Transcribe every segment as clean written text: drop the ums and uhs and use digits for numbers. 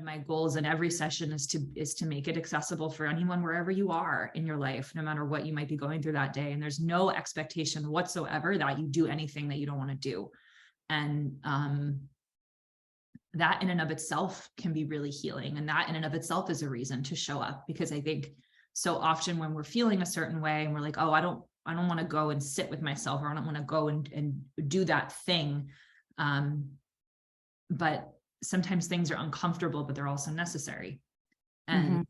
my goals in every session is to make it accessible for anyone wherever you are in your life, no matter what you might be going through that day. And there's no expectation whatsoever that you do anything that you don't want to do. And that in and of itself can be really healing. And that in and of itself is a reason to show up, because I think so often when we're feeling a certain way and we're like, oh, I don't want to go and sit with myself, or I don't want to go and do that thing. But sometimes things are uncomfortable, but they're also necessary. And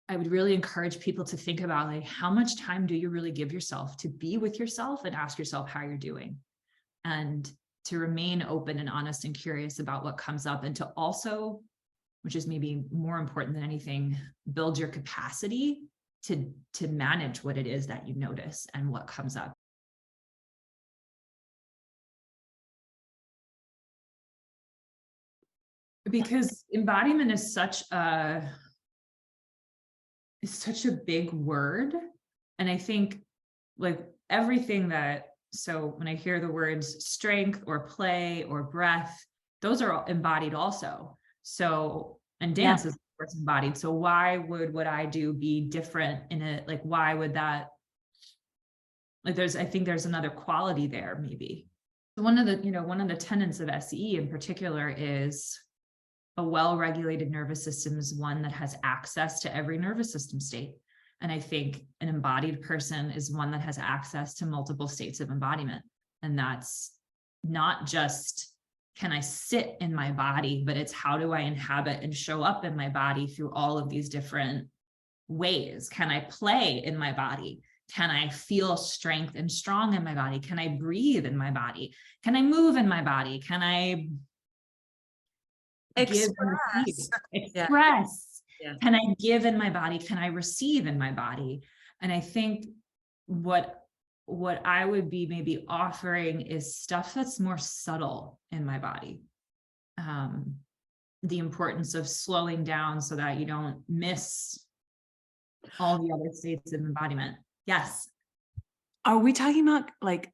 I would really encourage people to think about, like, how much time do you really give yourself to be with yourself and ask yourself how you're doing, and to remain open and honest and curious about what comes up, and to also, which is maybe more important than anything, build your capacity to manage what it is that you notice and what comes up. Because embodiment is such a big word. And I think, like, everything that, so when I hear the words strength or play or breath, those are all embodied also. So, and dance is of course embodied. So why would what I do be different in it? Like, why would that, like, I think there's another quality there maybe. So one of the tenets of SE in particular is a well-regulated nervous system is one that has access to every nervous system state. And I think an embodied person is one that has access to multiple states of embodiment. And that's not just, can I sit in my body, but it's how do I inhabit and show up in my body through all of these different ways? Can I play in my body? Can I feel strength and strong in my body? Can I breathe in my body? Can I move in my body? Can I express? Yeah. Can I give in my body? Can I receive in my body? And I think what I would be maybe offering is stuff that's more subtle in my body. The importance of slowing down so that you don't miss all the other states of embodiment. Yes. Are we talking about like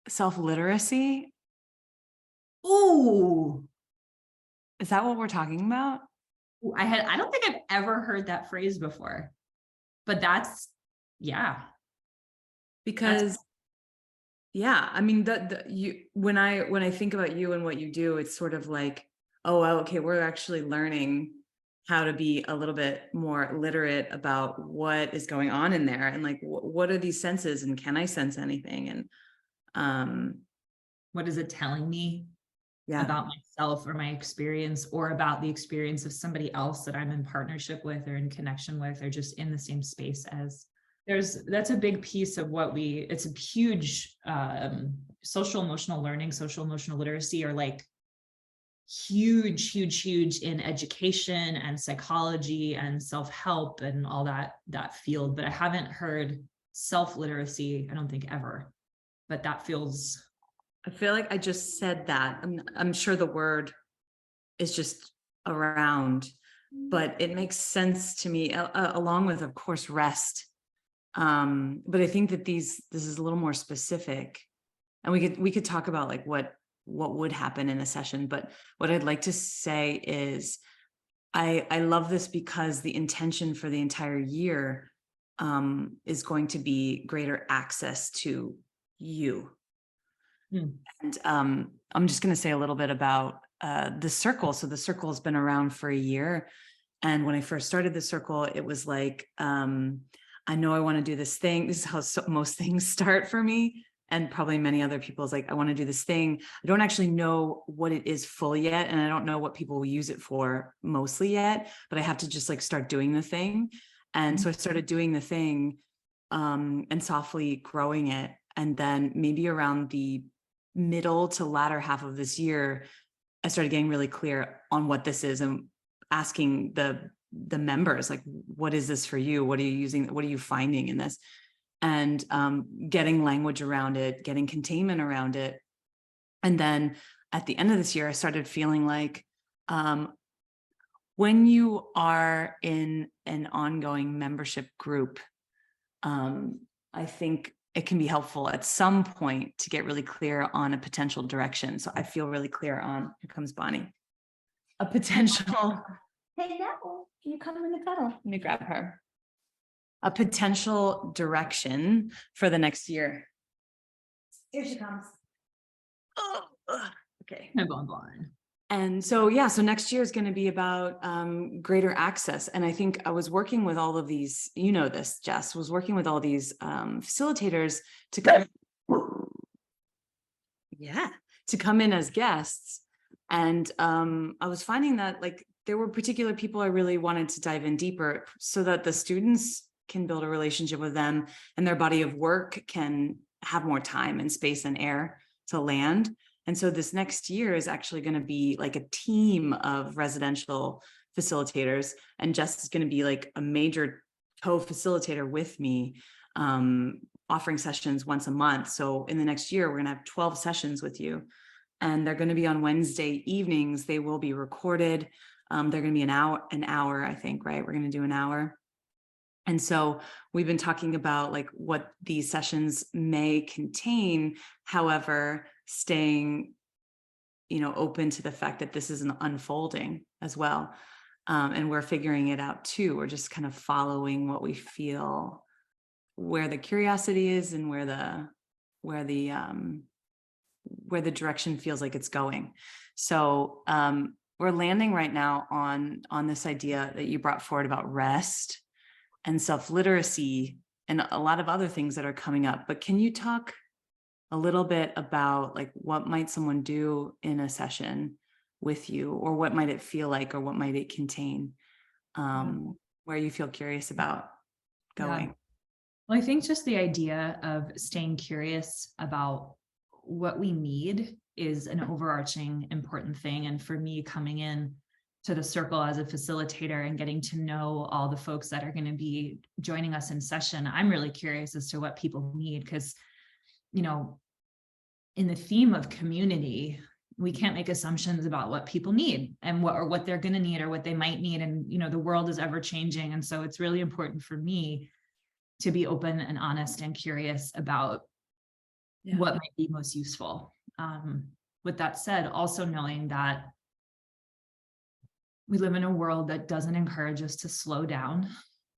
self-literacy? Ooh. Is that what we're talking about? I don't think I've ever heard that phrase before, but that's, yeah. Because yeah, I mean, when I think about you and what you do, it's sort of like, oh, well, okay, we're actually learning how to be a little bit more literate about what is going on in there, and like, what are these senses, and can I sense anything, and what is it telling me about myself or my experience, or about the experience of somebody else that I'm in partnership with or in connection with, or just in the same space as. That's a big piece of what it's a huge social emotional learning, social emotional literacy are like huge in education and psychology and self-help and all that field. But I haven't heard self-literacy, I don't think, ever, but that feels. I feel like I just said that. I'm sure the word is just around, but it makes sense to me, along with, of course, rest. But I think that this is a little more specific, and we could talk about like what would happen in a session. But what I'd like to say is I love this because the intention for the entire year is going to be greater access to you. And I'm just going to say a little bit about the circle. So the circle has been around for a year. And when I first started the circle, it was like, I know I want to do this thing. This is how most things start for me. And probably many other people's like, I want to do this thing. I don't actually know what it is fully yet. And I don't know what people will use it for mostly yet, but I have to just like start doing the thing. And so I started doing the thing and softly growing it. And then maybe around the middle to latter half of this year, I started getting really clear on what this is and asking the members, like, what is this for you? What are you using? What are you finding in this? And getting language around it, getting containment around it. And then at the end of this year, I started feeling like when you are in an ongoing membership group, I think it can be helpful at some point to get really clear on a potential direction. So I feel really clear on, here comes Bonnie. a potential, hey, Neville, can you come in the cuddle? Let me grab her. A potential direction for the next year. Here she comes. Oh, okay. I'm going blind. And so, yeah, so next year is going to be about greater access. And I think I was working with all of these, you know, this, Jess, was working with all these facilitators to come, to come in as guests. And I was finding that like there were particular people I really wanted to dive in deeper so that the students can build a relationship with them and their body of work can have more time and space and air to land. And so this next year is actually going to be like a team of residential facilitators. And Jess is going to be like a major co-facilitator with me, offering sessions once a month. So in the next year, we're going to have 12 sessions with you. And they're going to be on Wednesday evenings. They will be recorded. They're going to be an hour, I think, right? We're going to do an hour. And so we've been talking about like what these sessions may contain, however, staying, you know, open to the fact that this is an unfolding as well. And we're figuring it out too. We're just kind of following what we feel, where the curiosity is and where the direction feels like it's going. So we're landing right now on this idea that you brought forward about rest and self-literacy and a lot of other things that are coming up. But can you talk a little bit about like what might someone do in a session with you, or what might it feel like, or what might it contain, where you feel curious about going? Yeah. Well, I think just the idea of staying curious about what we need is an overarching important thing. And for me, coming in to the circle as a facilitator and getting to know all the folks that are going to be joining us in session, I'm really curious as to what people need, because, you know, in the theme of community, we can't make assumptions about what people need and what they're going to need or what they might need. And, you know, the world is ever changing. And so it's really important for me to be open and honest and curious about what might be most useful. With that said, also knowing that we live in a world that doesn't encourage us to slow down,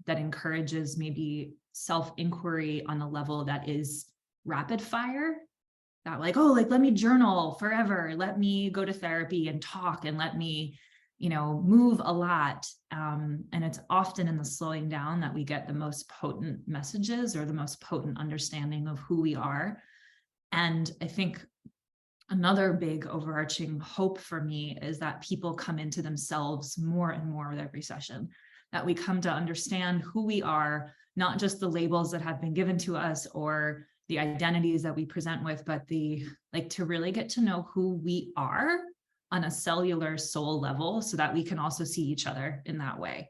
that encourages maybe self-inquiry on a level that is rapid fire, that like, oh, like, let me journal forever, let me go to therapy and talk, and let me, you know, move a lot. And it's often in the slowing down that we get the most potent messages or the most potent understanding of who we are. And I think another big overarching hope for me is that people come into themselves more and more with every session, that we come to understand who we are, not just the labels that have been given to us or the identities that we present with, but to really get to know who we are on a cellular soul level so that we can also see each other in that way.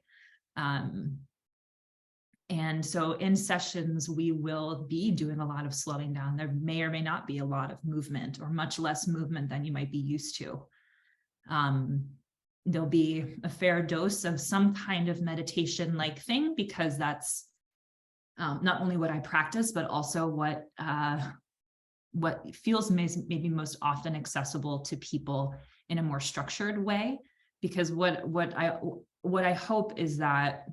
And so in sessions, we will be doing a lot of slowing down. There may or may not be a lot of movement, or much less movement than you might be used to. There'll be a fair dose of some kind of meditation-like thing, because that's not only what I practice, but also what feels maybe most often accessible to people in a more structured way. Because what I hope is that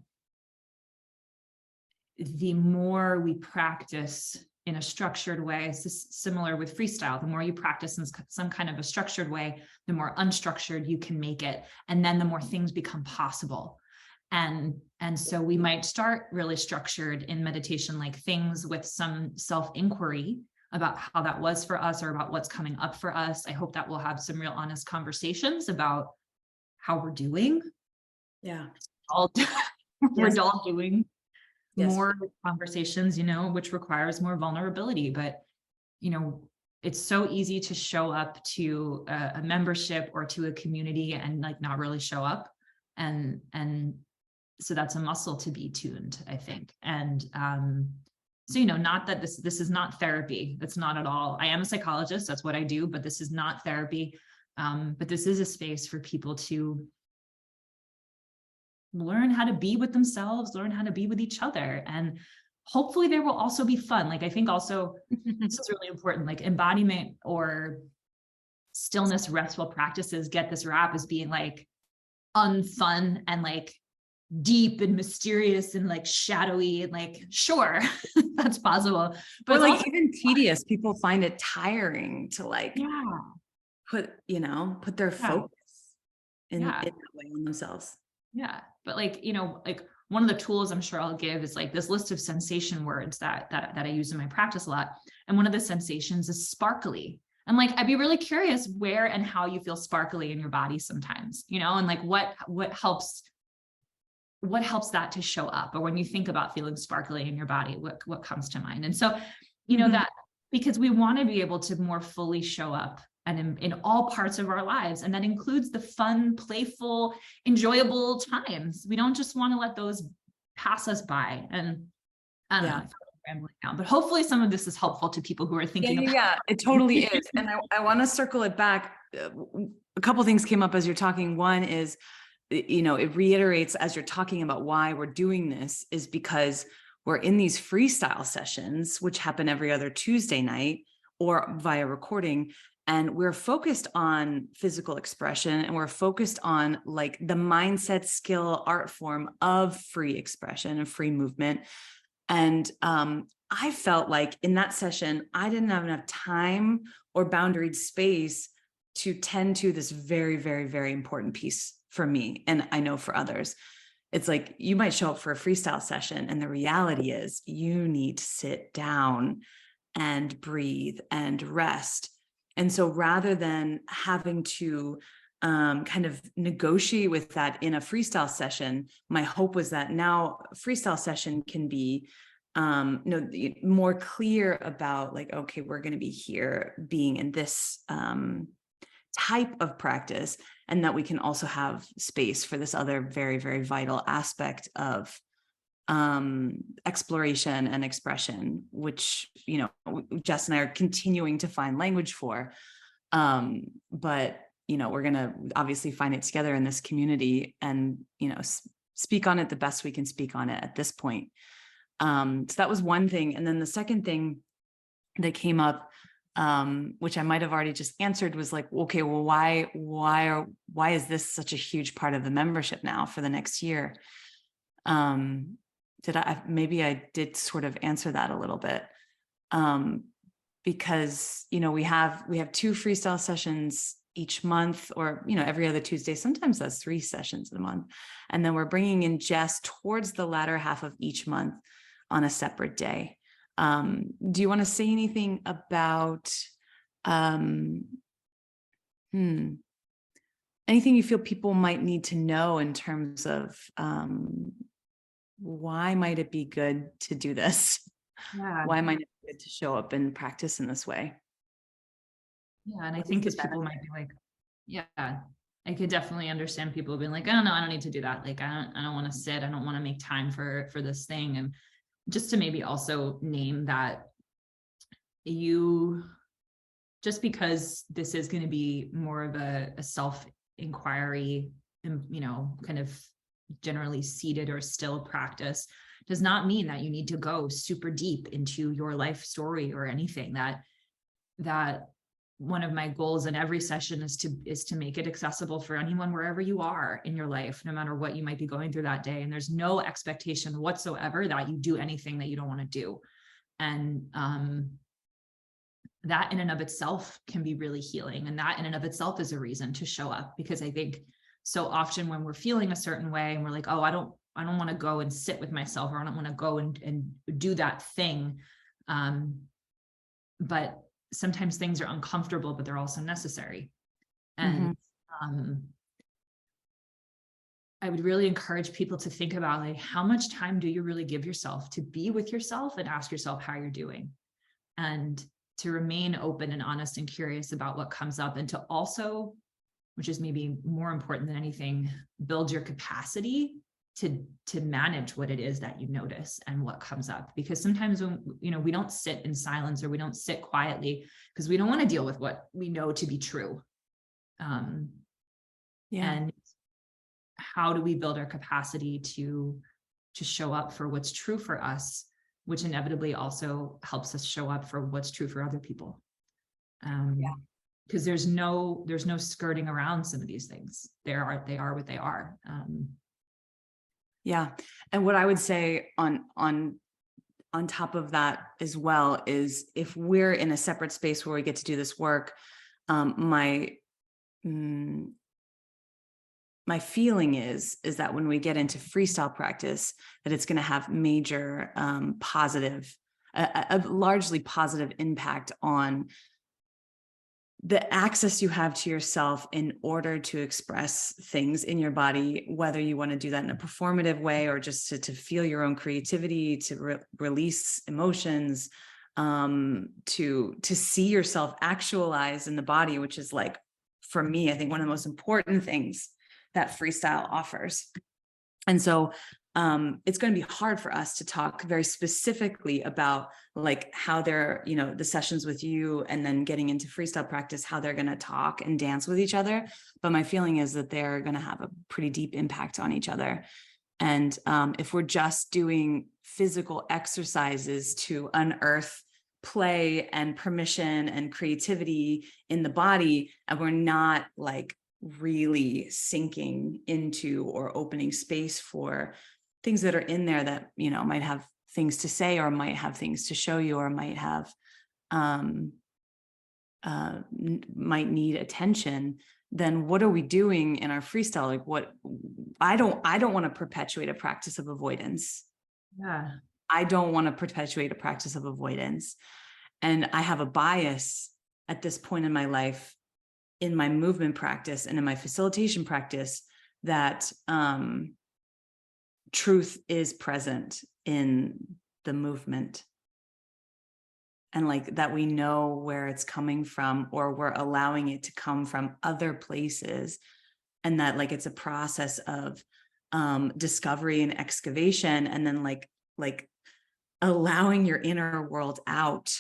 the more we practice in a structured way, it's similar with freestyle, the more you practice in some kind of a structured way, the more unstructured you can make it. And then the more things become possible. And so we might start really structured in meditation like things with some self-inquiry about how that was for us or about what's coming up for us. I hope that we'll have some real honest conversations about how we're doing. Yeah. We're all doing. Yes. More conversations, you know, which requires more vulnerability. But, you know, it's so easy to show up to a membership or to a community and like not really show up. And so that's a muscle to be tuned, I think. And so, you know, not that this is not therapy. That's not at all. I am a psychologist. That's what I do, but this is not therapy. But this is a space for people to learn how to be with themselves, learn how to be with each other. And hopefully there will also be fun. Like, I think also this is really important, like embodiment or stillness, restful practices get this rap as being like unfun and like deep and mysterious and like shadowy and like, sure, that's possible. But Or it's like also, even tedious, people find it tiring to like yeah, put their yeah, focus in yeah, that way on themselves. yeah. But like, like one of the tools I'm sure I'll give is like this list of sensation words that I use in my practice a lot. And one of the sensations is sparkly. And like, I'd be really curious where and how you feel sparkly in your body sometimes, and like what helps that to show up, or when you think about feeling sparkly in your body, what comes to mind? And so, that, because we want to be able to more fully show up and in all parts of our lives. And that includes the fun, playful, enjoyable times. We don't just want to let those pass us by. And I don't know, I feel like I'm rambling now, but hopefully some of this is helpful to people who are thinking about. Yeah, it totally is. And I want to circle it back. A couple of things came up as you're talking. One is, it reiterates as you're talking about why we're doing this is because we're in these freestyle sessions, which happen every other Tuesday night or via recording. And we're focused on physical expression, and we're focused on like the mindset, skill, art form of free expression and free movement. And I felt like in that session, I didn't have enough time or boundaried space to tend to this very, very, very important piece for me. And I know for others, it's like you might show up for a freestyle session, and the reality is you need to sit down and breathe and rest. And so rather than having to kind of negotiate with that in a freestyle session, my hope was that now a freestyle session can be more clear about like, okay, we're going to be here being in this type of practice, and that we can also have space for this other very, very vital aspect of exploration and expression, which, Jess and I are continuing to find language for. But, we're going to obviously find it together in this community and, speak on it the best we can speak on it at this point. So that was one thing. And then the second thing that came up, which I might have already just answered, was like, okay, well, why is this such a huge part of the membership now for the next year? Maybe I did sort of answer that a little bit. Because, we have 2 freestyle sessions each month, or, every other Tuesday. Sometimes that's 3 sessions a month. And then we're bringing in Jess towards the latter half of each month on a separate day. Do you want to say anything about anything you feel people might need to know in terms of why might it be good to do this? Yeah. Why might it be good to show up and practice in this way? Yeah. And I think as people might be like, yeah, I could definitely understand people being like, oh no, I don't need to do that. Like, I don't want to sit. I don't want to make time for this thing. And just to maybe also name that just because this is going to be more of a self-inquiry and, kind of generally seated or still practice, does not mean that you need to go super deep into your life story or anything. That one of my goals in every session is to make it accessible for anyone wherever you are in your life, no matter what you might be going through that day. And there's no expectation whatsoever that you do anything that you don't want to do. And that in and of itself can be really healing. And that in and of itself is a reason to show up, because I think so often when we're feeling a certain way and we're like, oh, I don't want to go and sit with myself, or I don't want to go and do that thing. But sometimes things are uncomfortable, but they're also necessary. And I would really encourage people to think about like, how much time do you really give yourself to be with yourself and ask yourself how you're doing, and to remain open and honest and curious about what comes up, and to also, which is maybe more important than anything, build your capacity to manage what it is that you notice and what comes up. Because sometimes when, we don't sit in silence, or we don't sit quietly because we don't want to deal with what we know to be true. And how do we build our capacity to show up for what's true for us, which inevitably also helps us show up for what's true for other people. because there's no skirting around some of these things. They are what they are. Yeah. And what I would say on top of that as well is, if we're in a separate space where we get to do this work, my feeling is that when we get into freestyle practice, that it's going to have major positive, a largely positive impact on the access you have to yourself in order to express things in your body, whether you want to do that in a performative way or just to feel your own creativity, to release emotions, to see yourself actualized in the body, which is, like, for me, I think one of the most important things that freestyle offers. And so it's going to be hard for us to talk very specifically about, like, how they're, the sessions with you and then getting into freestyle practice, how they're going to talk and dance with each other. But my feeling is that they're going to have a pretty deep impact on each other. And if we're just doing physical exercises to unearth play and permission and creativity in the body, and we're not, like, really sinking into or opening space for things that are in there that, might have things to say, or might have things to show you, or might have, might need attention, then what are we doing in our freestyle? Like, what, I don't want to perpetuate a practice of avoidance. Yeah. I don't want to perpetuate a practice of avoidance. And I have a bias at this point in my life, in my movement practice and in my facilitation practice, that truth is present in the movement, and, like, that we know where it's coming from, or we're allowing it to come from other places, and that, like, it's a process of discovery and excavation, and then like allowing your inner world out.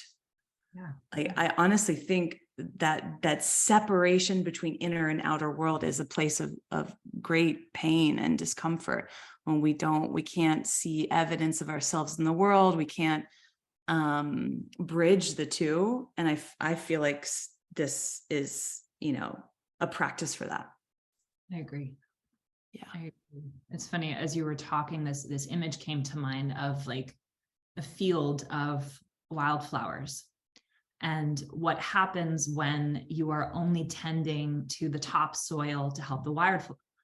Yeah. I honestly think that separation between inner and outer world is a place of great pain and discomfort, when we can't see evidence of ourselves in the world. We can't bridge the two. And I feel like this is, a practice for that. I agree. Yeah. I agree. It's funny, as you were talking, this image came to mind of, like, a field of wildflowers, and what happens when you are only tending to the topsoil to help the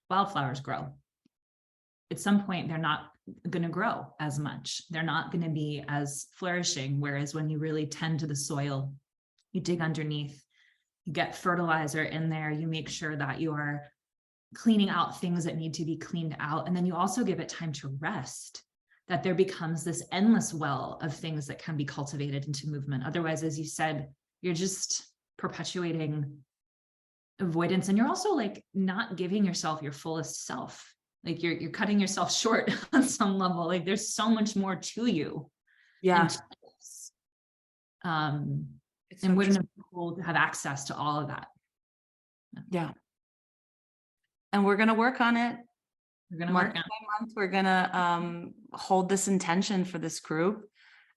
wildflowers grow. At some point, they're not going to grow as much. They're not going to be as flourishing. Whereas when you really tend to the soil, you dig underneath, you get fertilizer in there, you make sure that you are cleaning out things that need to be cleaned out. And then you also give it time to rest, that there becomes this endless well of things that can be cultivated into movement. Otherwise, as you said, you're just perpetuating avoidance. And you're also, like, not giving yourself your fullest self. Like, you're cutting yourself short on some level. Like, there's so much more to you. Yeah. And so wouldn't it be cool to have access to all of that? Yeah. And we're going to work on it. We're going to work on month. We're going to hold this intention for this group.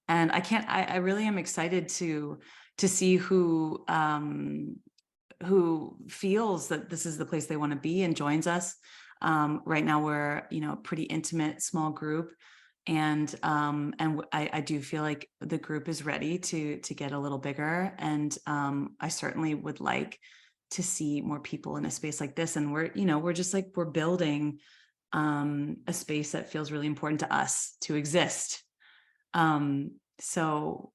And I really am excited to see who feels that this is the place they want to be and joins us. Right now we're, a pretty intimate small group. And I do feel like the group is ready to get a little bigger. And I certainly would like to see more people in a space like this. And we're just, like, we're building a space that feels really important to us to exist. So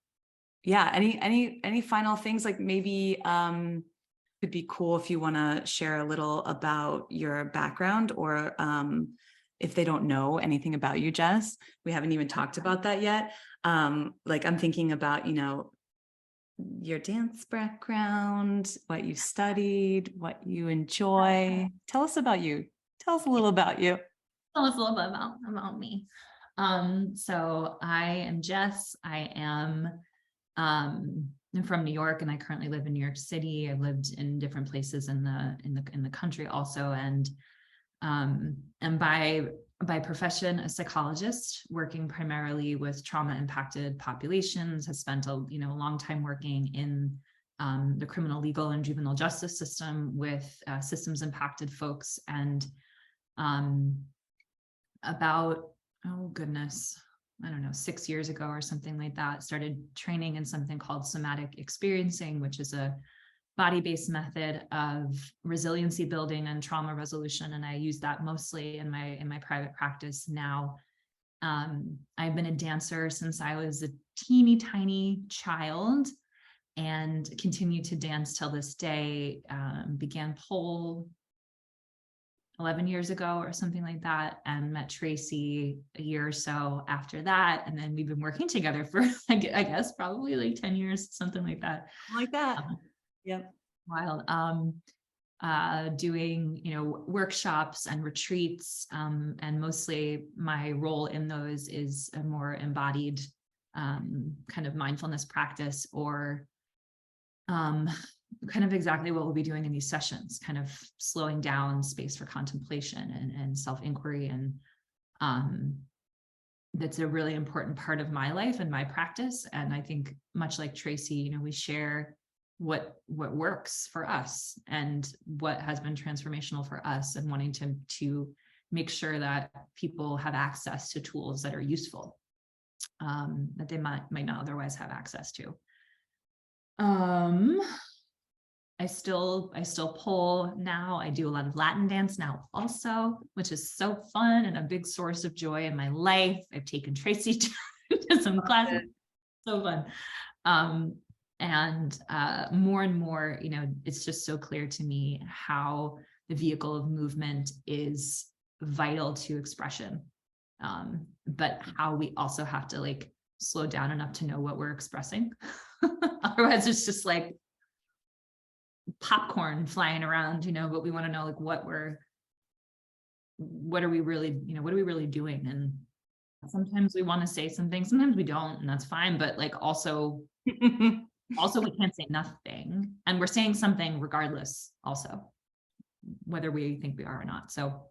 yeah, any final things, like, maybe could be cool if you want to share a little about your background, or if they don't know anything about you, Jess. We haven't even talked about that yet. Like, I'm thinking about, your dance background, what you studied, what you enjoy. Tell us about you. Tell us a little about you. Tell us a little bit about me. So I am Jess. I'm from New York, and I currently live in New York City. I've lived in different places in the country also, and by profession a psychologist, working primarily with trauma impacted populations. Has spent a long time working in the criminal, legal, and juvenile justice system with systems impacted folks. And about, oh goodness, I don't know, 6 years ago or something like that, started training in something called somatic experiencing, which is a body-based method of resiliency building and trauma resolution. And I use that mostly in my private practice now. I've been a dancer since I was a teeny tiny child and continue to dance till this day. Began pole 11 years ago or something like that, and met Tracee a year or so after that. And then we've been working together for, I guess, probably like 10 years, something like that. Like that. Yep. While doing, workshops and retreats, and mostly my role in those is a more embodied kind of mindfulness practice, or kind of exactly what we'll be doing in these sessions, kind of slowing down space for contemplation and self-inquiry. And that's a really important part of my life and my practice. And I think much like Tracee, we share what works for us and what has been transformational for us, and wanting to make sure that people have access to tools that are useful, that they might not otherwise have access to. I still pole now. I do a lot of Latin dance now also, which is so fun and a big source of joy in my life. I've taken Tracee to some classes. So fun. And more and more, it's just so clear to me how the vehicle of movement is vital to expression, but how we also have to slow down enough to know what we're expressing. Otherwise, it's just like popcorn flying around, but we want to know what are we really doing? And sometimes we want to say something, sometimes we don't, and that's fine. But also we can't say nothing, and we're saying something regardless, also, whether we think we are or not. So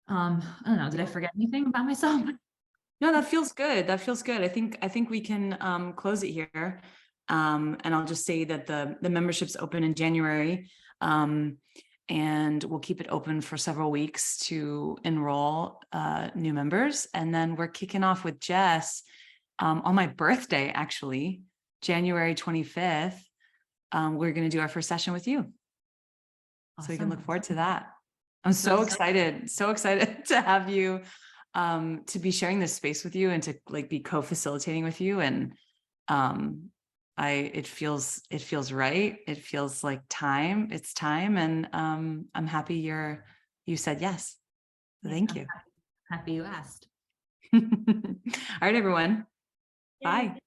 I don't know, did I forget anything about myself? No, that feels good. I think we can close it here. And I'll just say that the membership's open in January, and we'll keep it open for several weeks to enroll new members. And then we're kicking off with Jess on my birthday, actually, January 25th. We're going to do our first session with you. Awesome. So you can look forward to that. I'm so excited to have you, to be sharing this space with you, and to be co-facilitating with you. And it feels right. It feels like time. It's time. And I'm happy you said yes. So thank you. Happy you asked. All right, everyone. Bye.